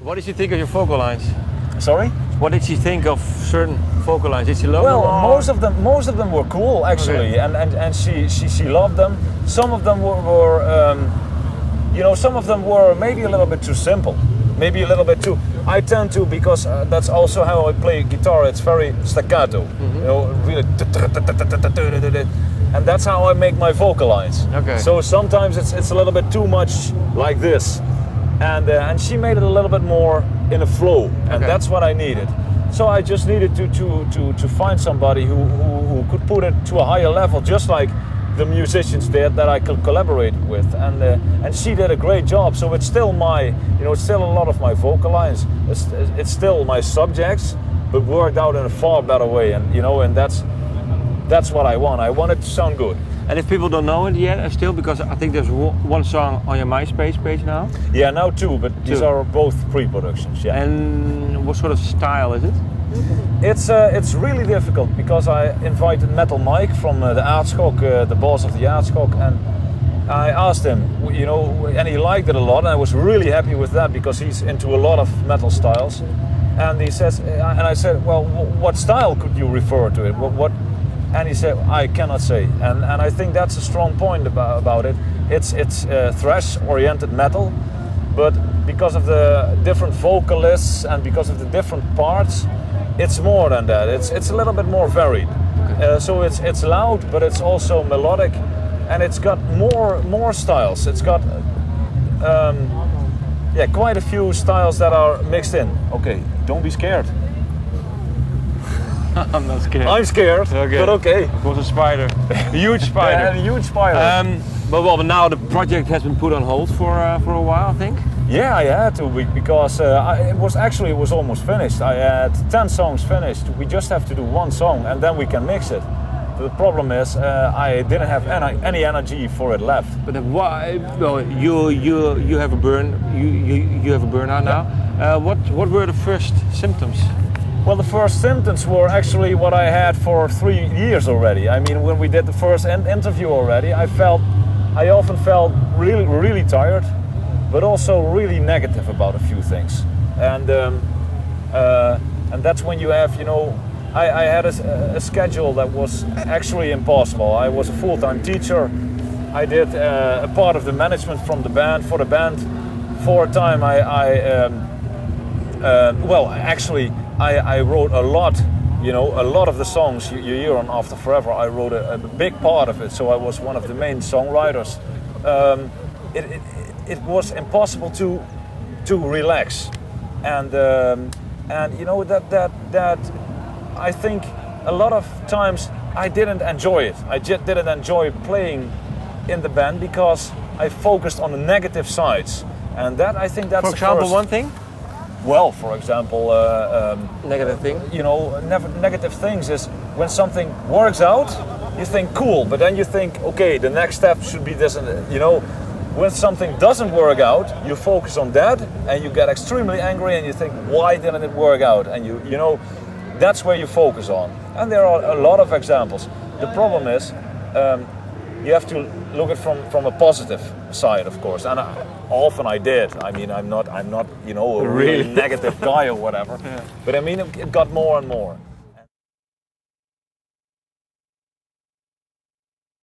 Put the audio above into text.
What did you think of your vocal lines? Sorry? What did she think of certain vocal lines? Did she love them? Well, most of them were cool actually, okay. and she loved them. Some of them were some of them were maybe a little bit too simple, maybe a little bit too. I tend to, because that's also how I play guitar. It's very staccato, really, and that's how I make my vocal lines. Okay. So sometimes it's a little bit too much like this, and she made it a little bit more in a flow, and that's what I needed. So I just needed to find somebody who could put it to a higher level, just like the musicians there that I could collaborate with, and she did a great job. So it's still it's still a lot of my vocal lines. It's still my subjects, but worked out in a far better way. And that's what I want. I want it to sound good. And if people don't know it yet, still, because I think there's one song on your MySpace page now. Yeah, now two, but these are both pre-productions. Yeah. And what sort of style is it? It's really difficult, because I invited Metal Mike from the Aardschok, the boss of the Aardschok, and I asked him, and he liked it a lot, and I was really happy with that, because he's into a lot of metal styles. And he says, and I said, well, what style could you refer to it? What? And he said, I cannot say. And I think that's a strong point about it. It's thrash-oriented metal, but because of the different vocalists and because of the different parts, it's more than that. It's a little bit more varied. So it's loud, but it's also melodic, and it's got more styles. It's got quite a few styles that are mixed in. Okay, don't be scared. I'm not scared. I'm scared, but okay. It was a spider, a huge spider. Yeah, a huge spider. But now the project has been put on hold for a while, I think. Yeah, I had to, because it was almost finished. I had 10 songs finished. We just have to do one song, and then we can mix it. The problem is I didn't have any energy for it left. But why? Well, you have a burnout now. What were the first symptoms? Well, the first symptoms were actually what I had for 3 years already. I mean, when we did the first interview already, I often felt really, really tired, but also really negative about a few things. And that's when you have, I had a schedule that was actually impossible. I was a full-time teacher. I did a part of the management for the band. For a time, I wrote a lot, a lot of the songs you hear on After Forever. I wrote a big part of it, so I was one of the main songwriters. It was impossible to relax, and that I think a lot of times I didn't enjoy it. I just didn't enjoy playing in the band because I focused on the negative sides, and that I think that's. For example, one thing. Well, for example, negative thing. Negative things is when something works out, you think cool, but then you think, okay, the next step should be this, and when something doesn't work out, you focus on that, and you get extremely angry, and you think, why didn't it work out? And that's where you focus on. And there are a lot of examples. The problem is, you have to look at it from a positive side, of course, and often I did. I mean, I'm not a really negative guy or whatever. Yeah. But I mean, it got more and more.